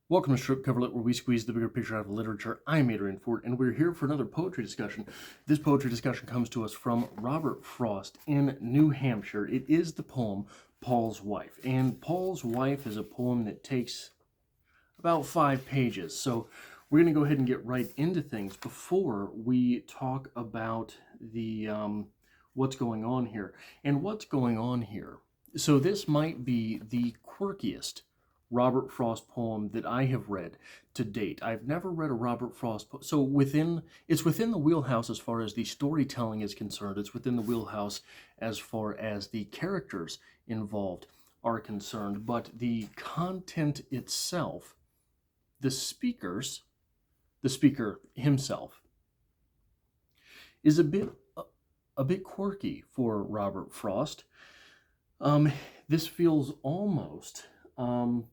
Welcome to Strip Coverlet, where we squeeze the bigger picture out of literature. I'm Adrian Ford, and we're here for another poetry discussion. This poetry discussion comes to us from Robert Frost in New Hampshire. It is the poem Paul's Wife, and Paul's Wife is a poem that takes about 5 pages. So we're going to go ahead and get right into things before we talk about the what's going on here. And what's going on here? So this might be the quirkiest Robert Frost poem that I have read to date. I've never read a Robert Frost poem. So it's within the wheelhouse as far as the storytelling is concerned. It's within the wheelhouse as far as the characters involved are concerned, but the content itself, the speaker himself, is a bit quirky for Robert Frost. Um, this feels almost um,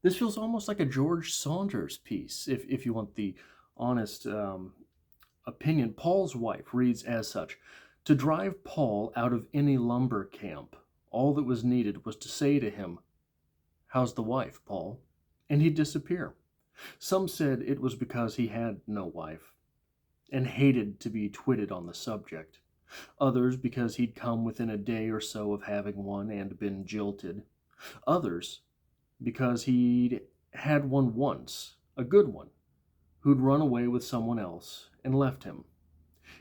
this feels almost like a George Saunders piece, if you want the honest opinion. Paul's Wife reads as such: to drive Paul out of any lumber camp, all that was needed was to say to him, "How's the wife, Paul?" And he'd disappear. Some said it was because he had no wife, and hated to be twitted on the subject. Others because he'd come within a day or so of having one and been jilted. Others because he'd had one once, a good one, who'd run away with someone else and left him.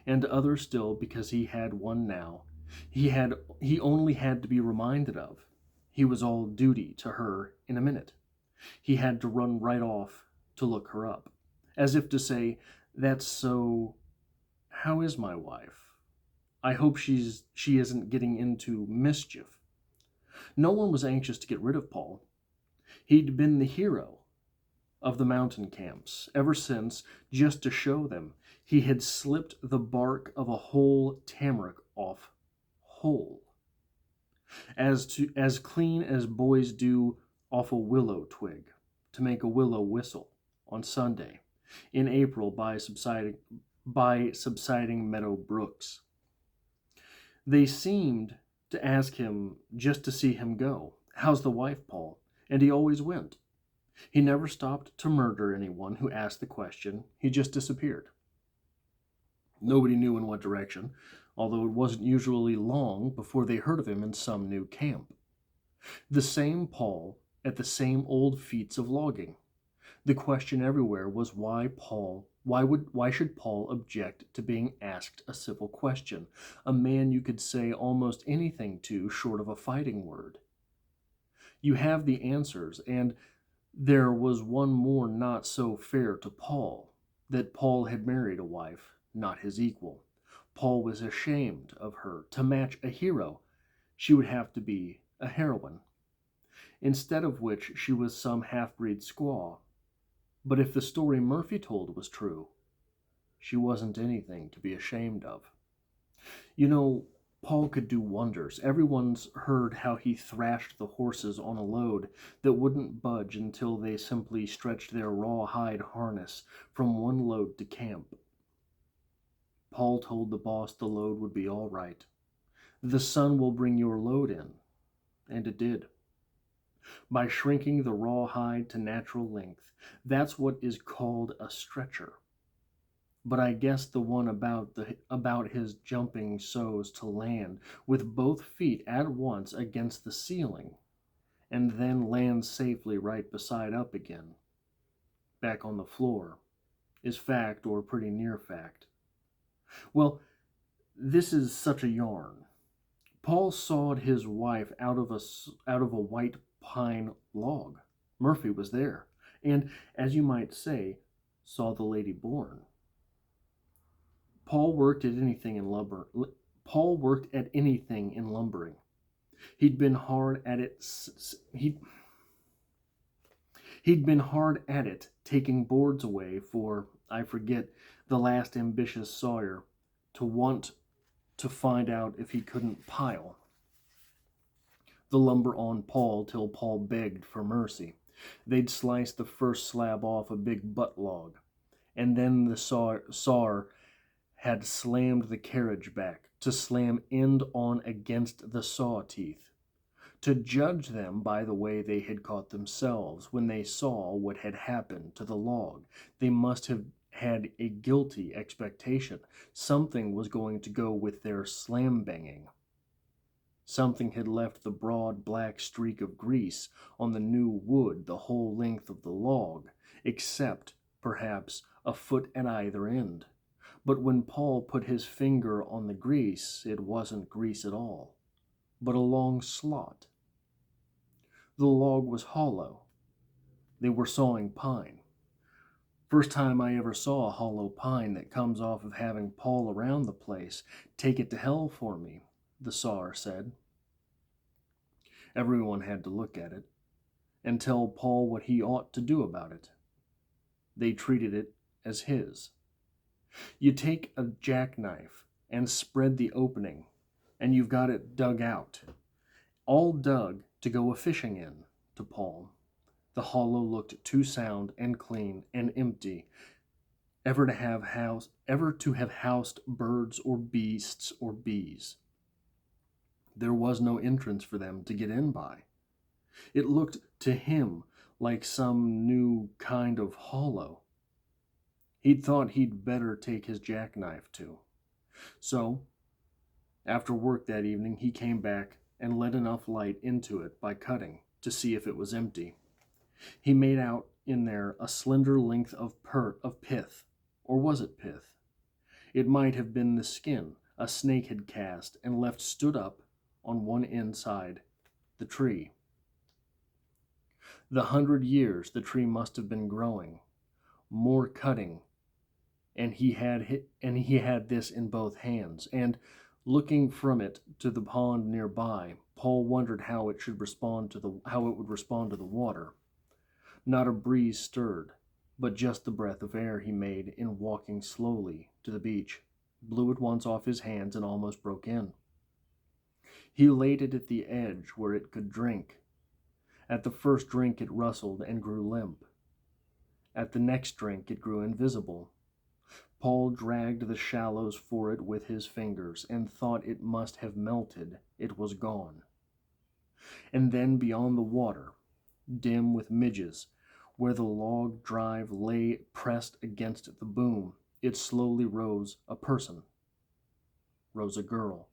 And others still because he had one now. He only had to be reminded of. He was all duty to her in a minute. He had to run right off to look her up, as if to say, "That's so. How is my wife? I hope she isn't getting into mischief." No one was anxious to get rid of Paul. He'd been the hero of the mountain camps ever since, just to show them, he had slipped the bark of a whole tamarack off whole, as clean as boys do off a willow twig, to make a willow whistle on Sunday in April by subsiding meadow brooks. They seemed to ask him just to see him go. "How's the wife, Paul?" And he always went. He never stopped to murder anyone who asked the question. He just disappeared. Nobody knew in what direction, although it wasn't usually long before they heard of him in some new camp. The same Paul at the same old feats of logging. The question everywhere was why should Paul object to being asked a civil question, a man you could say almost anything to short of a fighting word? You have the answers, and there was one more not so fair to Paul, that Paul had married a wife, not his equal. Paul was ashamed of her. To match a hero, she would have to be a heroine, instead of which she was some half-breed squaw. But if the story Murphy told was true, she wasn't anything to be ashamed of. You know, Paul could do wonders. Everyone's heard how he thrashed the horses on a load that wouldn't budge until they simply stretched their rawhide harness from one load to camp. Paul told the boss the load would be all right. "The sun will bring your load in." And it did. By shrinking the rawhide to natural length. That's what is called a stretcher. But I guess the one about his jumping so's to land with both feet at once against the ceiling, and then land safely right beside up again, back on the floor, is fact, or pretty near fact. Well, this is such a yarn. Paul sawed his wife out of a white pine log. Murphy was there, and, as you might say, saw the lady born. Paul worked at anything in lumber. Paul worked at anything in lumbering. He'd been hard at it. He'd been hard at it, taking boards away for, I forget, the last ambitious sawyer to want to find out if he couldn't pile the lumber on Paul till Paul begged for mercy. They'd slice the first slab off a big butt log, and then the sawer had slammed the carriage back to slam end on against the saw teeth. to judge them by the way they had caught themselves when they saw what had happened to the log. They must have had a guilty expectation. Something was going to go with their slam banging. Something had left the broad black streak of grease on the new wood the whole length of the log, except, perhaps, a foot at either end. But when Paul put his finger on the grease, it wasn't grease at all, but a long slot. The log was hollow. They were sawing pine. First time I ever saw a hollow pine that comes off of having Paul around the place. Take it to hell for me, the sawer said. Everyone had to look at it and tell Paul what he ought to do about it. They treated it as his. You take a jackknife and spread the opening, and you've got it dug out. All dug to go a-fishing in, to Paul. The hollow looked too sound and clean and empty ever to have housed birds or beasts or bees. There was no entrance for them to get in by. It looked to him like some new kind of hollow. He'd thought he'd better take his jackknife too. So, after work that evening, he came back and let enough light into it by cutting to see if it was empty. He made out in there a slender length of pith. Or was it pith? It might have been the skin a snake had cast and left stood up on one inside the tree. The 100 years the tree must have been growing. More cutting, and he had this in both hands, and looking from it to the pond nearby, Paul wondered how it would respond to the water. Not a breeze stirred, but just the breath of air he made in walking slowly to the beach blew at once off his hands and almost broke in. He laid it at the edge where it could drink. At the first drink it rustled and grew limp. At the next drink it grew invisible. Paul dragged the shallows for it with his fingers and thought it must have melted. It was gone. And then beyond the water, dim with midges, where the log drive lay pressed against the boom, it slowly rose a person. Rose a girl.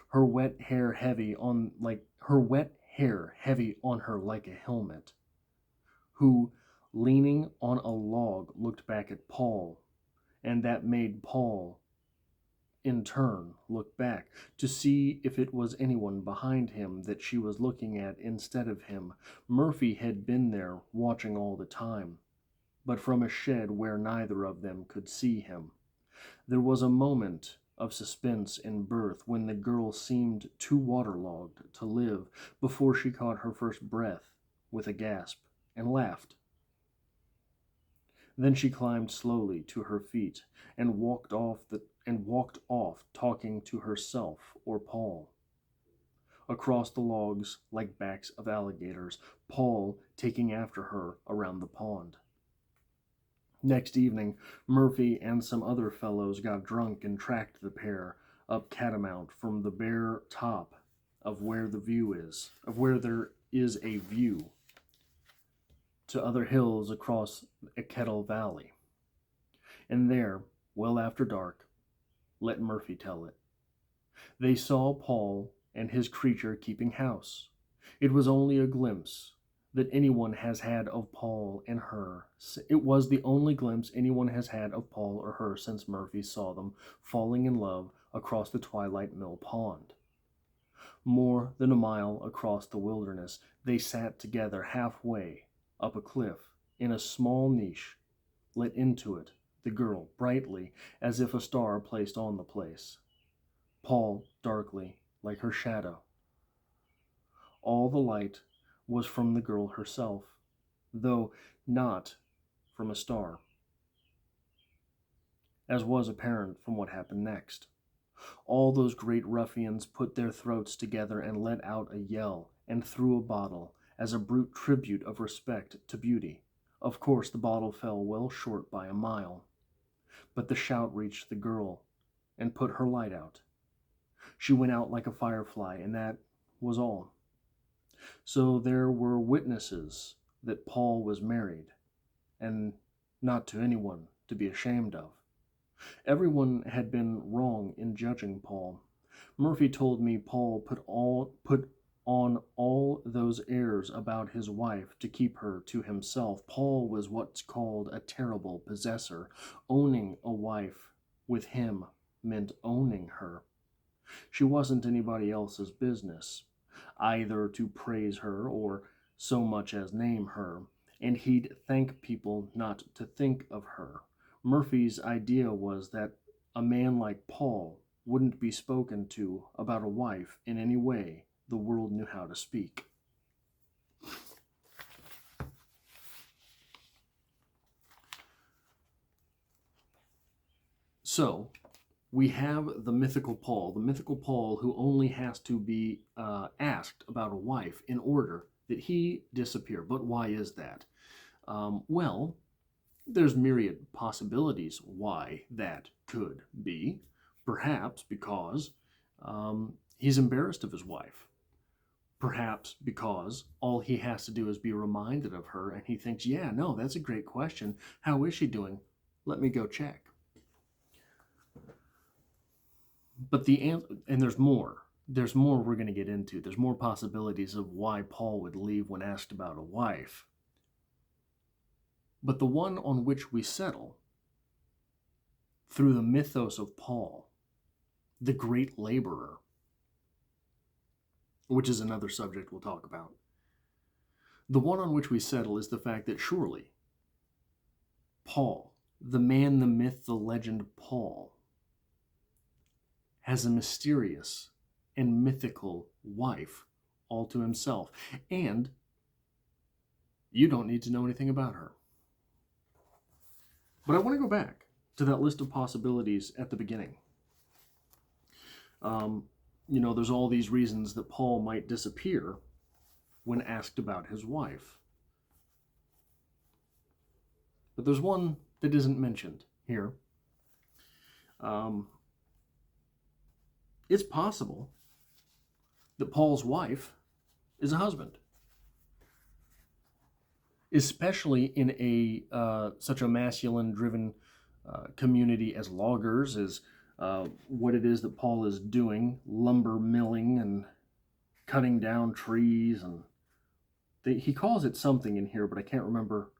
Her wet hair heavy on her like a helmet, who, leaning on a log, looked back at Paul, and that made Paul, in turn, look back to see if it was anyone behind him that she was looking at instead of him. Murphy had been there watching all the time, but from a shed where neither of them could see him. There was a moment of suspense in birth when the girl seemed too waterlogged to live before she caught her first breath with a gasp and laughed. Then she climbed slowly to her feet and walked off talking to herself or Paul. Across the logs like backs of alligators, Paul taking after her around the pond. Next evening, Murphy and some other fellows got drunk and tracked the pair up Catamount from the bare top of where there is a view to other hills across a Kettle Valley. And there, well after dark, let Murphy tell it, they saw Paul and his creature keeping house. It was only a glimpse that anyone has had of Paul and her. It was the only glimpse anyone has had of Paul or her since Murphy saw them falling in love across the Twilight Mill pond. More than a mile across the wilderness, they sat together halfway up a cliff in a small niche, lit into it, the girl brightly as if a star placed on the place, Paul darkly like her shadow. All the light was from the girl herself, though not from a star, as was apparent from what happened next. All those great ruffians put their throats together and let out a yell and threw a bottle as a brute tribute of respect to beauty. Of course, the bottle fell well short by a mile, but the shout reached the girl and put her light out. She went out like a firefly, and that was all. So there were witnesses that Paul was married, and not to anyone to be ashamed of. Everyone had been wrong in judging Paul. Murphy told me Paul put on all those airs about his wife to keep her to himself. Paul was what's called a terrible possessor. Owning a wife with him meant owning her. She wasn't anybody else's business, either to praise her or so much as name her, and he'd thank people not to think of her. Murphy's idea was that a man like Paul wouldn't be spoken to about a wife in any way the world knew how to speak. So, we have the mythical Paul who only has to be asked about a wife in order that he disappear. But why is that? Well, there's myriad possibilities why that could be. Perhaps because he's embarrassed of his wife. Perhaps because all he has to do is be reminded of her and he thinks, yeah, no, that's a great question. How is she doing? Let me go check. But and there's more. There's more we're going to get into. There's more possibilities of why Paul would leave when asked about a wife. But the one on which we settle, through the mythos of Paul, the great laborer, which is another subject we'll talk about, the one on which we settle is the fact that surely Paul, the man, the myth, the legend Paul, has a mysterious and mythical wife all to himself. And you don't need to know anything about her. But I want to go back to that list of possibilities at the beginning. There's all these reasons that Paul might disappear when asked about his wife. But there's one that isn't mentioned here. It's possible that Paul's wife is a husband, especially in such a masculine-driven community as loggers, as what it is that Paul is doing, lumber milling and cutting down trees, and he calls it something in here, but I can't remember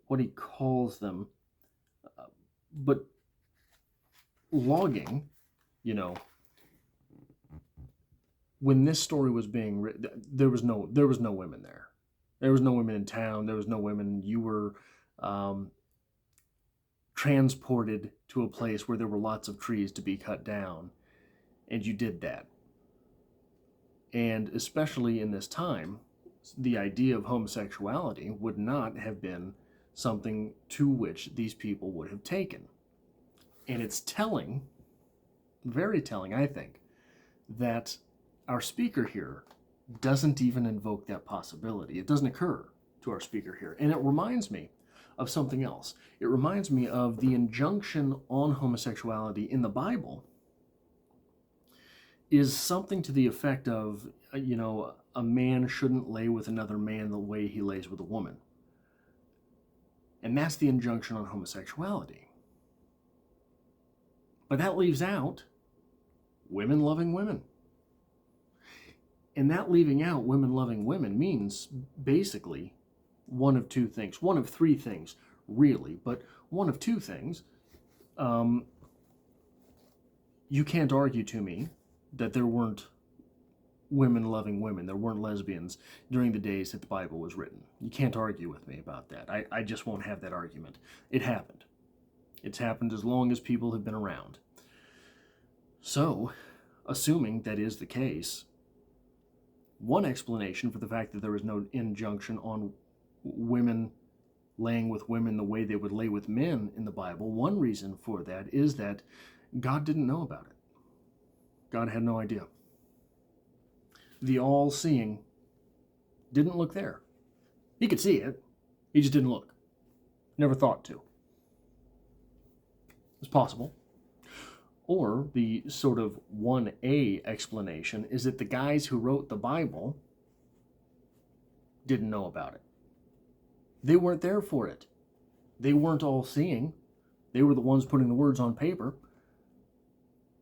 what he calls them. But logging, when this story was being written, there was no women there. There was no women in town. There was no women. You were transported to a place where there were lots of trees to be cut down, and you did that. And especially in this time, the idea of homosexuality would not have been something to which these people would have taken. And it's telling, very telling, I think, that our speaker here doesn't even invoke that possibility. It doesn't occur to our speaker here. And it reminds me of something else. It reminds me of the injunction on homosexuality in the Bible is something to the effect of, a man shouldn't lay with another man the way he lays with a woman. And that's the injunction on homosexuality. But that leaves out women loving women. And that leaving out women loving women means basically one of two things. One of three things, really, but one of two things. You can't argue to me that there weren't women loving women. There weren't lesbians during the days that the Bible was written. You can't argue with me about that. I just won't have that argument. It happened. It's happened as long as people have been around. So, assuming that is the case, one explanation for the fact that there was no injunction on women laying with women the way they would lay with men in the Bible, one reason for that is that God didn't know about it. God had no idea. The all-seeing didn't look there. He could see it. He just didn't look. Never thought to. It's possible. Or the sort of 1A explanation is that the guys who wrote the Bible didn't know about it. They weren't there for it. They weren't all seeing. They were the ones putting the words on paper,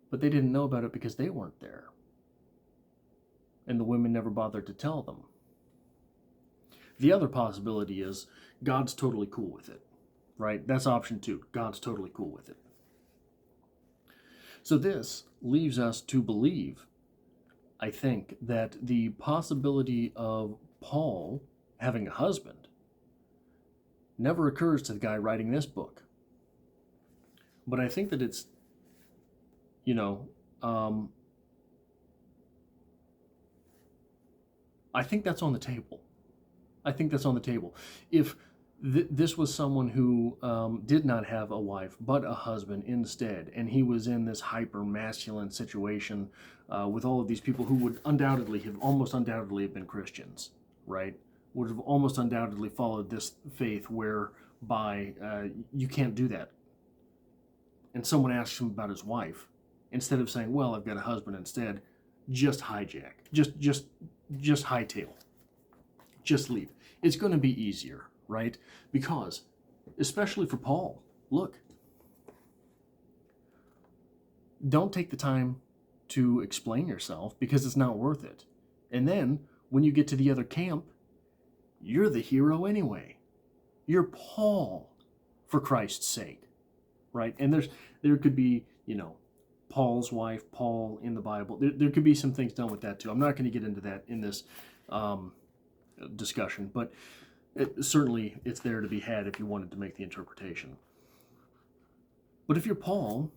but they didn't know about it because they weren't there. And the women never bothered to tell them. The other possibility is God's totally cool with it, right? That's option 2. God's totally cool with it. So this leaves us to believe, I think, that the possibility of Paul having a husband never occurs to the guy writing this book. But I think that it's, I think that's on the table. I think that's on the table. If this was someone who did not have a wife but a husband instead, and he was in this hyper-masculine situation with all of these people who would almost undoubtedly have been Christians, right? Would have almost undoubtedly followed this faith whereby you can't do that. And someone asks him about his wife, instead of saying, well, I've got a husband instead, just hijack. Just hightail. Just leave. It's going to be easier, right? Because, especially for Paul, look, don't take the time to explain yourself because it's not worth it. And then, when you get to the other camp, you're the hero anyway. You're Paul, for Christ's sake, right? And there could be, Paul's wife, Paul in the Bible. There could be some things done with that too. I'm not going to get into that in this discussion, but certainly it's there to be had if you wanted to make the interpretation. But if you're Paul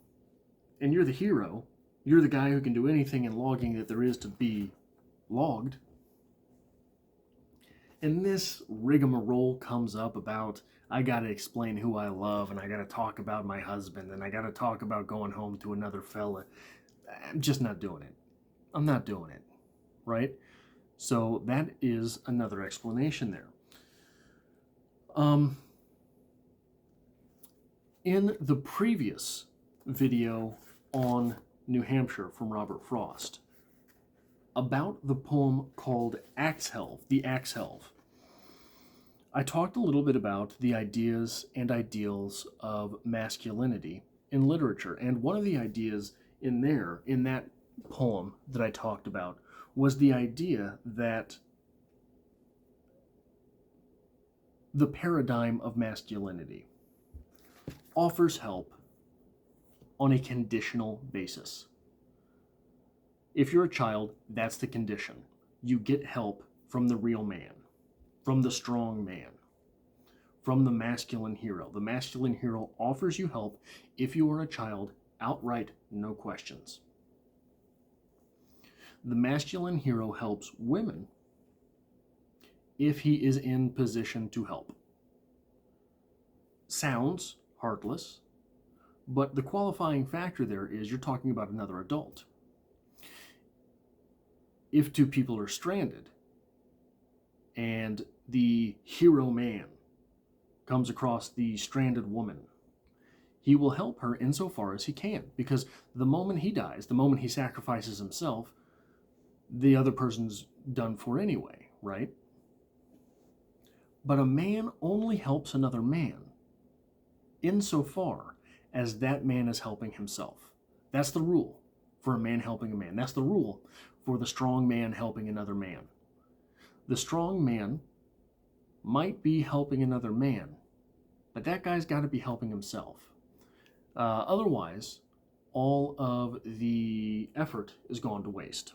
and you're the hero, you're the guy who can do anything in logging that there is to be logged, and this rigmarole comes up about, I got to explain who I love, and I got to talk about my husband, and I got to talk about going home to another fella. I'm just not doing it. I'm not doing it, right? So that is another explanation there. In the previous video on New Hampshire from Robert Frost, about the poem called Axhelve, the Axhelve, I talked a little bit about the ideas and ideals of masculinity in literature. And one of the ideas in that poem that I talked about, was the idea that the paradigm of masculinity offers help on a conditional basis. If you're a child, that's the condition. You get help from the real man, from the strong man, from the masculine hero. The masculine hero offers you help if you are a child, outright, no questions. The masculine hero helps women if he is in position to help. Sounds heartless, but the qualifying factor there is you're talking about another adult. If two people are stranded and the hero man comes across the stranded woman, he will help her insofar as he can, because the moment he dies, the moment he sacrifices himself, the other person's done for anyway, right? But a man only helps another man insofar as that man is helping himself. That's the rule for a man helping a man. That's the rule for the strong man helping another man. The strong man might be helping another man, but that guy's got to be helping himself. Otherwise, all of the effort is gone to waste.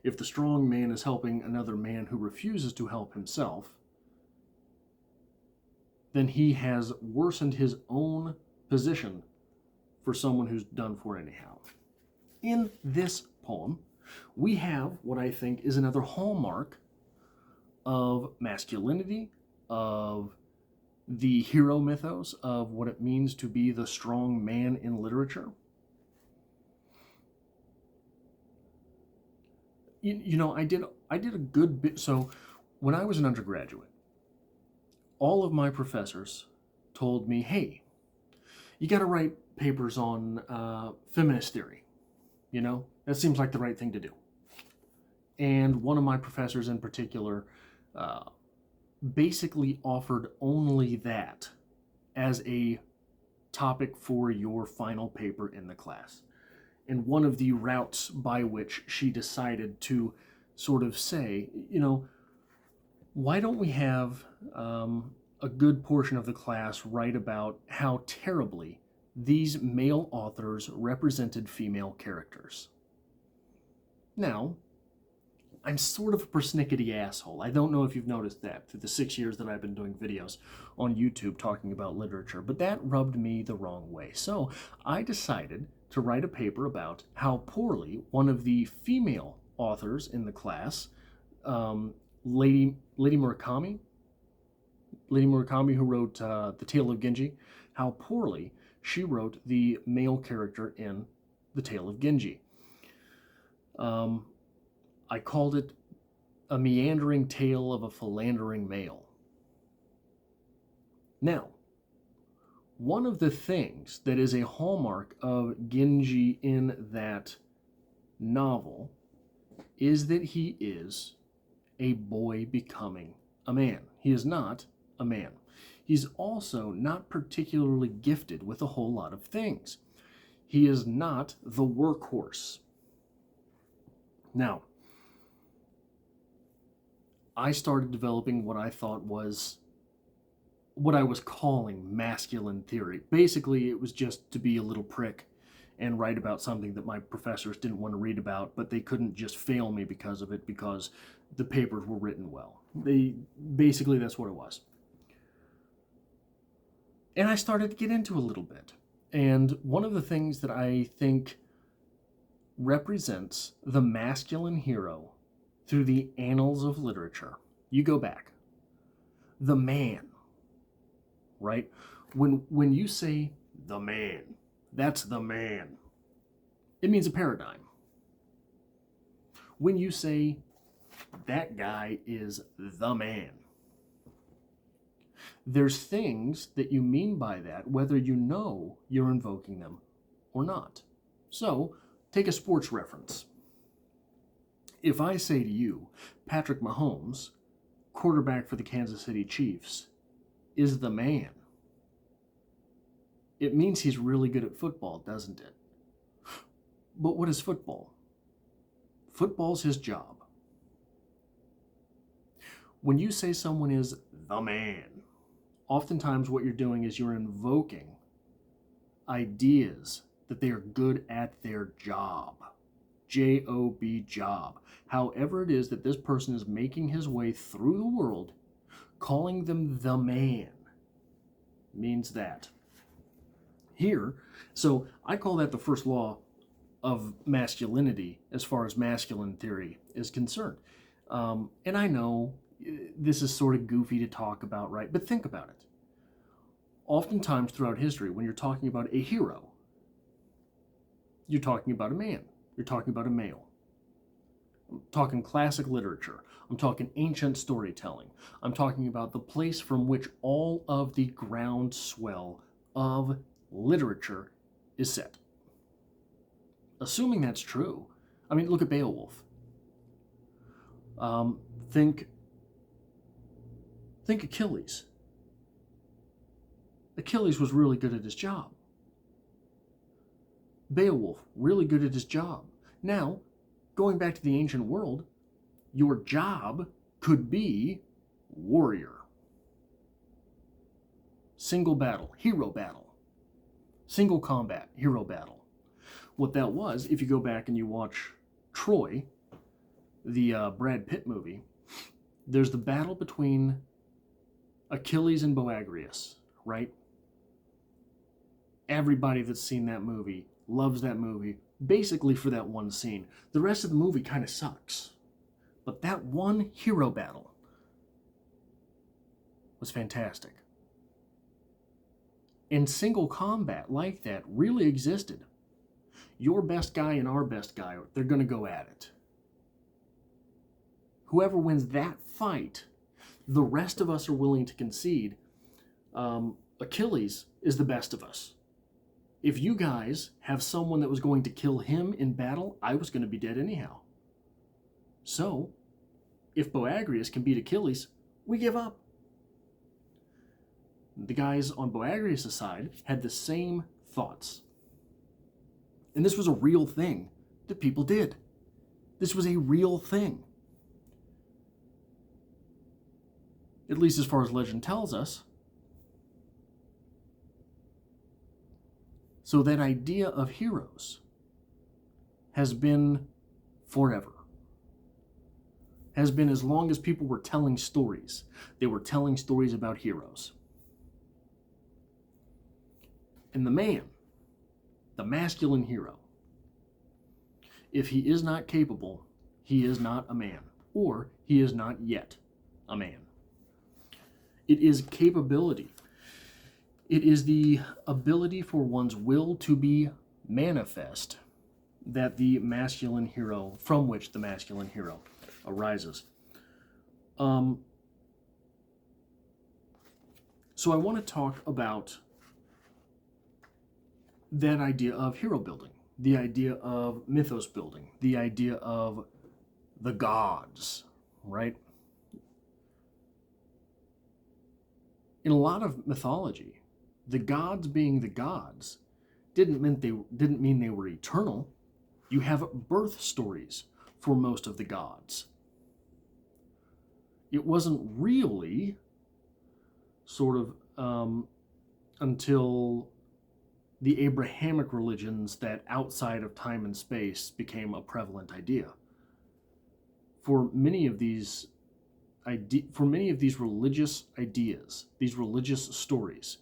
If the strong man is helping another man who refuses to help himself, then he has worsened his own position for someone who's done for anyhow. In this poem, we have what I think is another hallmark of masculinity, of the hero mythos, of what it means to be the strong man in literature. I did a good bit. So when I was an undergraduate, all of my professors told me, hey, you got to write papers on feminist theory. You know, that seems like the right thing to do. And one of my professors in particular basically offered only that as a topic for your final paper in the class. And one of the routes by which she decided to sort of say, you know, why don't we have a good portion of the class write about how terribly these male authors represented female characters? Now, I'm sort of a persnickety asshole. I don't know if you've noticed that through the 6 years that I've been doing videos on YouTube talking about literature, but that rubbed me the wrong way. So I decided to write a paper about how poorly one of the female authors in the class, Lady Murakami, who wrote The Tale of Genji, how poorly she wrote the male character in The Tale of Genji. I called it a meandering tale of a philandering male. Now, one of the things that is a hallmark of Genji in that novel is that he is a boy becoming a man. He is not a man. He's also not particularly gifted with a whole lot of things. He is not the workhorse. Now, I started developing what I thought was what I was calling masculine theory. Basically, it was just to be a little prick and write about something that my professors didn't want to read about, but they couldn't just fail me because of it, because the papers were written well. Basically, that's what it was. And I started to get into a little bit. And one of the things that I think represents the masculine hero through the annals of literature, you go back, the man, right? When you say the man, that's the man, it means a paradigm. When you say that guy is the man, there's things that you mean by that, whether you know you're invoking them or not. So, take a sports reference. If I say to you, Patrick Mahomes, quarterback for the Kansas City Chiefs, is the man, it means he's really good at football, doesn't it? But what is football? Football's his job. When you say someone is the man, oftentimes what you're doing is you're invoking ideas that they are good at their job. J-O-B, job. However it is that this person is making his way through the world, calling them the man means that. Here, so I call that the first law of masculinity as far as masculine theory is concerned. And I know this is sort of goofy to talk about, right? But think about it. Oftentimes throughout history, when you're talking about a hero, you're talking about a man. You're talking about a male. I'm talking classic literature. I'm talking ancient storytelling. I'm talking about the place from which all of the groundswell of literature is set. Assuming that's true, I mean, look at Beowulf. Think Achilles. Achilles was really good at his job. Beowulf, really good at his job. Now, going back to the ancient world, your job could be warrior. Single battle, hero battle. Single combat, hero battle. What that was, if you go back and you watch Troy, the Brad Pitt movie, there's the battle between Achilles and Boagrius, right? Everybody that's seen that movie loves that movie, basically for that one scene. The rest of the movie kind of sucks. But that one hero battle was fantastic. And single combat like that really existed. Your best guy and our best guy, they're going to go at it. Whoever wins that fight, the rest of us are willing to concede Achilles is the best of us. If you guys have someone that was going to kill him in battle, I was going to be dead anyhow. So, if Boagrius can beat Achilles, we give up. The guys on Boagrius' side had the same thoughts. And this was a real thing that people did. This was a real thing. At least as far as legend tells us. So that idea of heroes has been forever. Has been as long as people were telling stories. They were telling stories about heroes. And the man, the masculine hero, if he is not capable, he is not a man, or he is not yet a man. It is capability. It is the ability for one's will to be manifest that the masculine hero, from which the masculine hero arises. So I want to talk about that idea of hero building, the idea of mythos building, the idea of the gods, right? In a lot of mythology, the gods being the gods didn't mean they were eternal. You have birth stories for most of the gods. It wasn't really sort of until the Abrahamic religions that outside of time and space became a prevalent idea. For many of these religious ideas, these religious stories,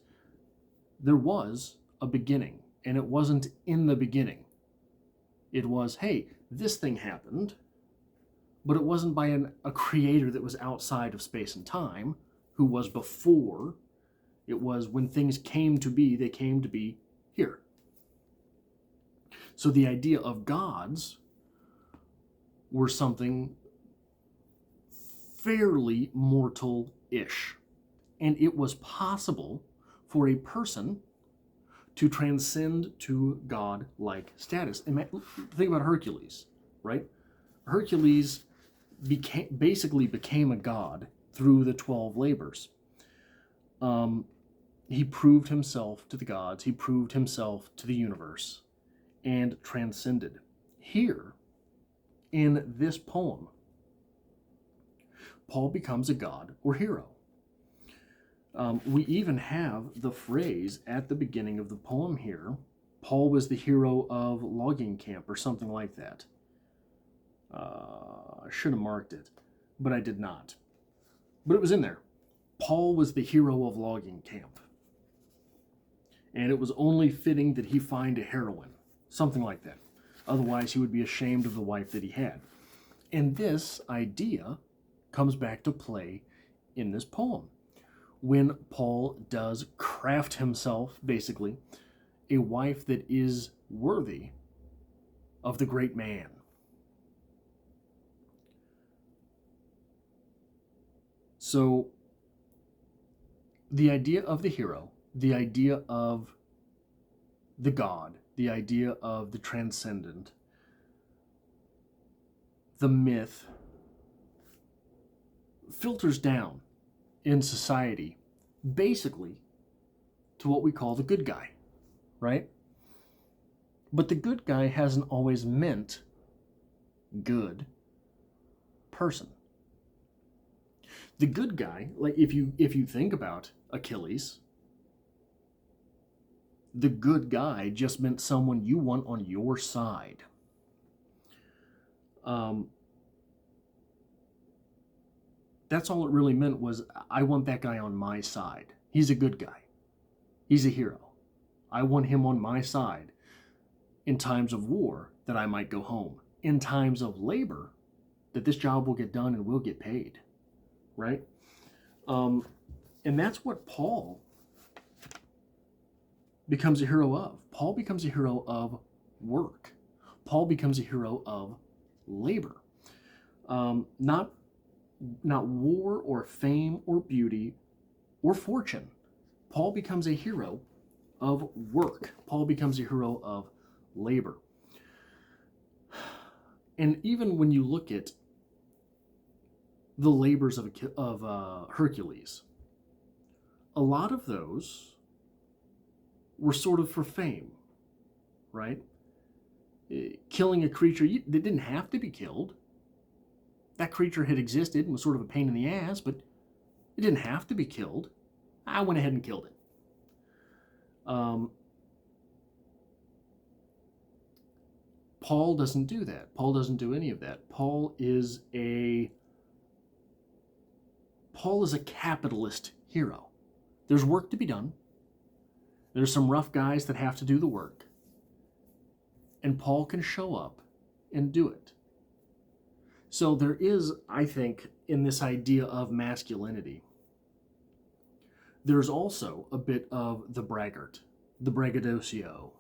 there was a beginning, and it wasn't in the beginning. It was, hey, this thing happened, but it wasn't by a creator that was outside of space and time, who was before. It was when things came to be, they came to be here. So the idea of gods were something fairly mortal-ish. And it was possible for a person to transcend to God-like status. And think about Hercules, right? Hercules basically became a god through the 12 labors. He proved himself to the gods. He proved himself to the universe and transcended. Here, in this poem, Paul becomes a god or hero. We even have the phrase at the beginning of the poem here, Paul was the hero of logging camp or something like that. I should have marked it, but I did not. But it was in there. Paul was the hero of logging camp. And it was only fitting that he find a heroine, something like that. Otherwise, he would be ashamed of the wife that he had. And this idea comes back to play in this poem, when Paul does craft himself, basically, a wife that is worthy of the great man. So, the idea of the hero, the idea of the god, the idea of the transcendent, the myth, filters down in society basically to what we call the good guy, right? But the good guy hasn't always meant good person. The good guy, like if you think about Achilles, the good guy just meant someone you want on your side. That's all it really meant, was I want that guy on my side. He's a good guy. He's a hero. I want him on my side. In times of war, that I might go home. In times of labor, that this job will get done and we'll get paid. Right? And that's what Paul becomes a hero of. Paul becomes a hero of work. Paul becomes a hero of labor. Not war or fame or beauty or fortune. Paul becomes a hero of work. Paul becomes a hero of labor. And even when you look at the labors of Hercules, a lot of those were sort of for fame, right? Killing a creature, they didn't have to be killed. That creature had existed and was sort of a pain in the ass, but it didn't have to be killed. I went ahead and killed it. Paul doesn't do that. Paul doesn't do any of that. Paul is a capitalist hero. There's work to be done. There's some rough guys that have to do the work. And Paul can show up and do it. So there is, I think, in this idea of masculinity, there's also a bit of the braggart, the braggadocio.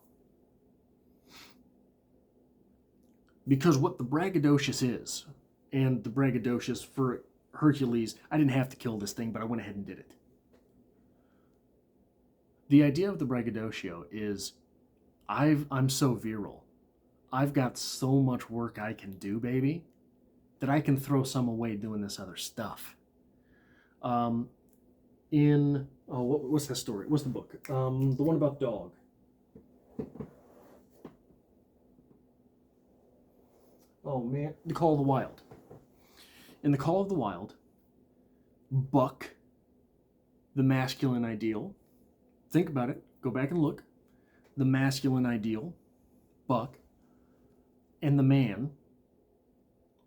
Because what the braggadocious is, and the braggadocious for Hercules, I didn't have to kill this thing, but I went ahead and did it. The idea of the braggadocio is, I'm so virile. I've got so much work I can do, baby, that I can throw some away doing this other stuff. What's that story? What's the book? The one about the dog. Oh man, The Call of the Wild. In The Call of the Wild, Buck, the masculine ideal, think about it, go back and look, the masculine ideal, Buck, and the man,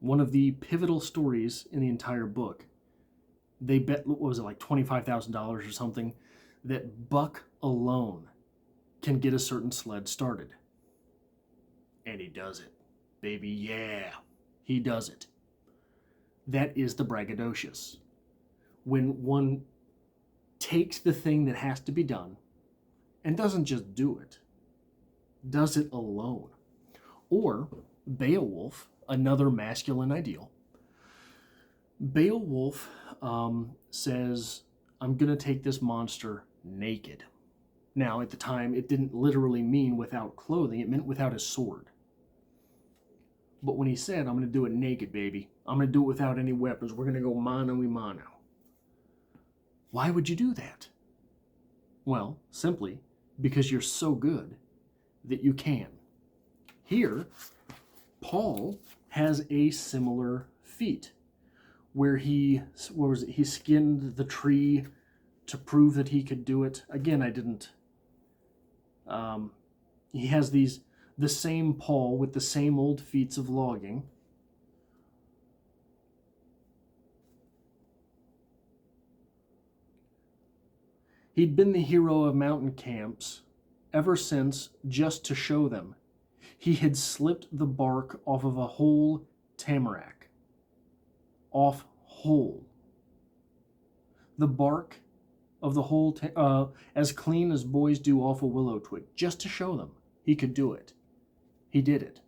one of the pivotal stories in the entire book, they bet, what was it, like $25,000 or something, that Buck alone can get a certain sled started. And he does it. Baby, yeah, he does it. That is the braggadocious. When one takes the thing that has to be done and doesn't just do it, does it alone. Or Beowulf, another masculine ideal. Beowulf says, I'm going to take this monster naked. Now, at the time, it didn't literally mean without clothing. It meant without his sword. But when he said, I'm going to do it naked, baby, I'm going to do it without any weapons, we're going to go mano-a-mano. Why would you do that? Well, simply because you're so good that you can. Here, Paul has a similar feat where he skinned the tree to prove that he could do it. Again, I didn't. He has the same Paul with the same old feats of logging. He'd been the hero of mountain camps ever since, just to show them. He had slipped the bark off of a whole tamarack. Off whole. The bark of the whole, as clean as boys do off a willow twig, just to show them he could do it. He did it.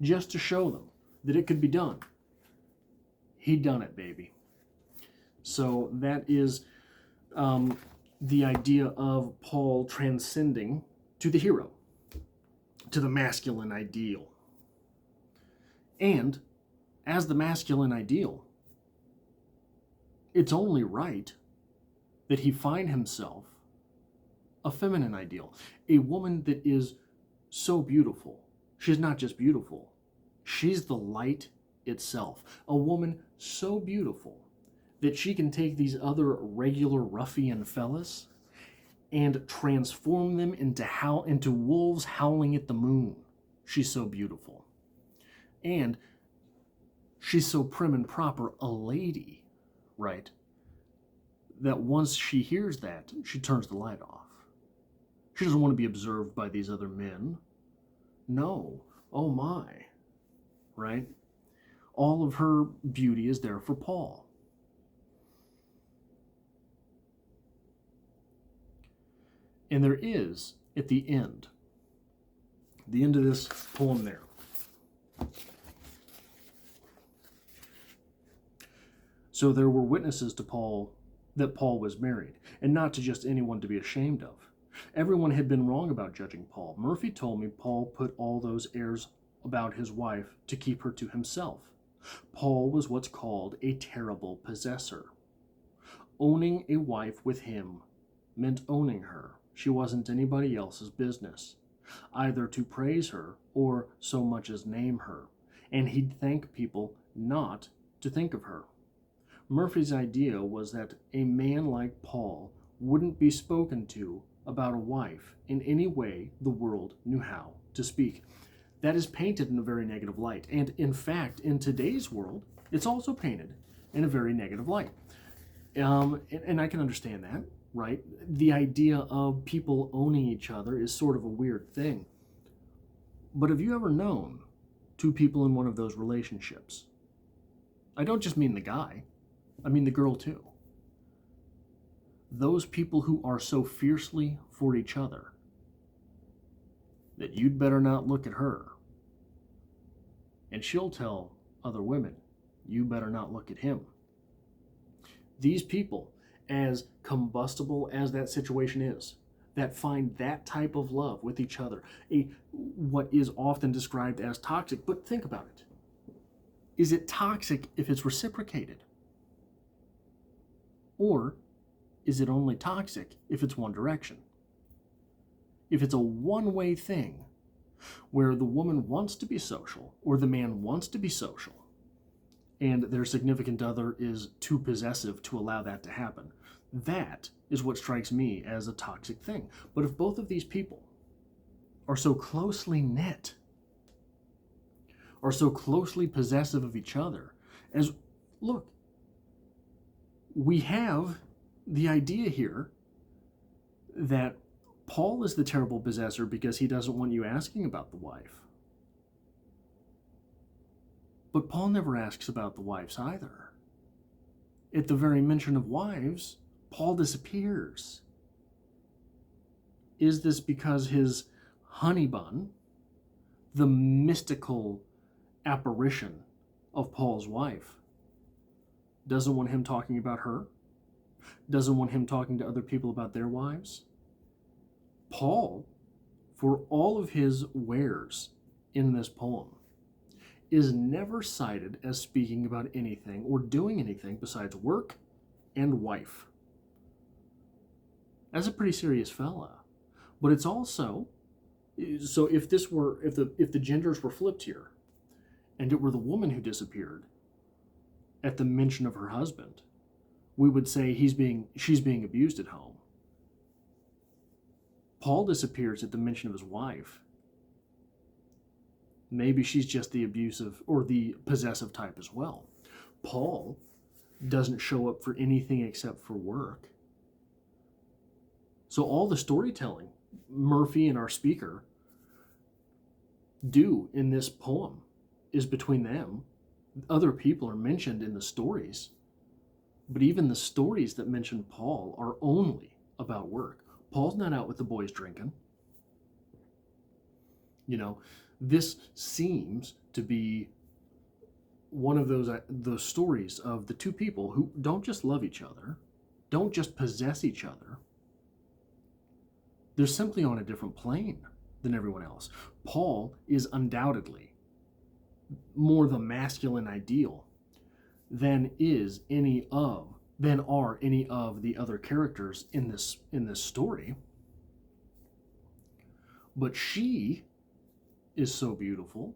Just to show them that it could be done. He done it, baby. So that is the idea of Paul transcending to the hero, to the masculine ideal. And as the masculine ideal, it's only right that he find himself a feminine ideal, a woman that is so beautiful. She's not just beautiful, she's the light itself. A woman so beautiful that she can take these other regular ruffian fellas and transform them into wolves howling at the moon. She's so beautiful. And she's so prim and proper, a lady, right? That once she hears that, she turns the light off. She doesn't want to be observed by these other men. No. Oh my. Right? All of her beauty is there for Paul. And there is, at the end of this poem there, so there were witnesses to Paul that Paul was married, and not to just anyone to be ashamed of. Everyone had been wrong about judging Paul. Murphy told me Paul put all those airs about his wife to keep her to himself. Paul was what's called a terrible possessor. Owning a wife with him meant owning her. She wasn't anybody else's business, either to praise her or so much as name her, and he'd thank people not to think of her. Murphy's idea was that a man like Paul wouldn't be spoken to about a wife in any way the world knew how to speak. That is painted in a very negative light, and in fact, in today's world, it's also painted in a very negative light. And I can understand that, right? The idea of people owning each other is sort of a weird thing. But have you ever known two people in one of those relationships? I don't just mean the guy, I mean the girl too. Those people who are so fiercely for each other that you'd better not look at her. And she'll tell other women, you better not look at him. These people, as combustible as that situation is, that find that type of love with each other, what is often described as toxic, but think about it. Is it toxic if it's reciprocated? Or is it only toxic if it's one direction? If it's a one-way thing, where the woman wants to be social, or the man wants to be social, and their significant other is too possessive to allow that to happen, that is what strikes me as a toxic thing. But if both of these people are so closely knit, are so closely possessive of each other, as, look, we have the idea here that Paul is the terrible possessor because he doesn't want you asking about the wife. But Paul never asks about the wives either. At the very mention of wives, Paul disappears. Is this because his honey bun, the mystical apparition of Paul's wife, doesn't want him talking about her? Doesn't want him talking to other people about their wives? Paul, for all of his wares in this poem, is never cited as speaking about anything or doing anything besides work and wife. That's a pretty serious fella. But it's also, so if the genders were flipped here, and it were the woman who disappeared at the mention of her husband, we would say she's being abused at home. Paul disappears at the mention of his wife. Maybe she's just the abusive or the possessive type as well. Paul doesn't show up for anything except for work. So all the storytelling Murphy and our speaker do in this poem is between them. Other people are mentioned in the stories, but even the stories that mention Paul are only about work. Paul's not out with the boys drinking. This seems to be one of those stories of the two people who don't just love each other, don't just possess each other. They're simply on a different plane than everyone else. Paul is undoubtedly more the masculine ideal than are any of the other characters in this story. But she is so beautiful.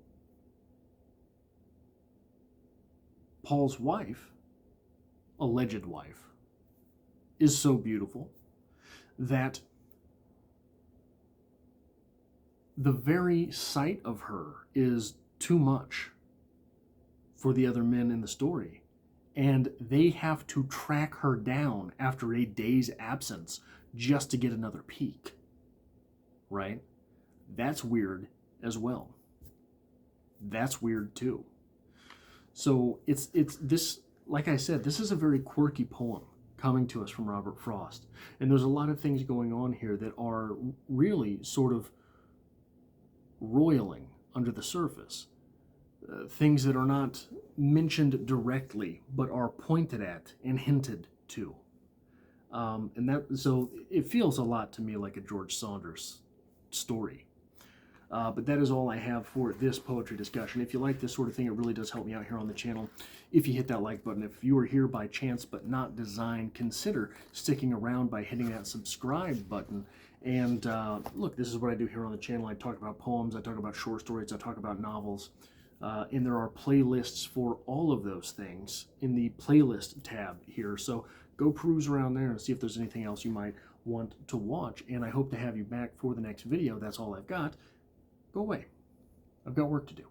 Paul's wife, alleged wife, is so beautiful that the very sight of her is too much for the other men in the story. And they have to track her down after a day's absence just to get another peek. Right? That's weird as well. That's weird too. So it's this, like I said, this is a very quirky poem coming to us from Robert Frost. And there's a lot of things going on here that are really sort of roiling under the surface. Things that are not mentioned directly, but are pointed at and hinted to. So it feels a lot to me like a George Saunders story. But that is all I have for this poetry discussion. If you like this sort of thing, it really does help me out here on the channel. If you hit that like button, if you are here by chance but not design, consider sticking around by hitting that subscribe button. And look, this is what I do here on the channel. I talk about poems, I talk about short stories, I talk about novels. And there are playlists for all of those things in the playlist tab here. So go peruse around there and see if there's anything else you might want to watch. And I hope to have you back for the next video. That's all I've got. Go away. I've got work to do.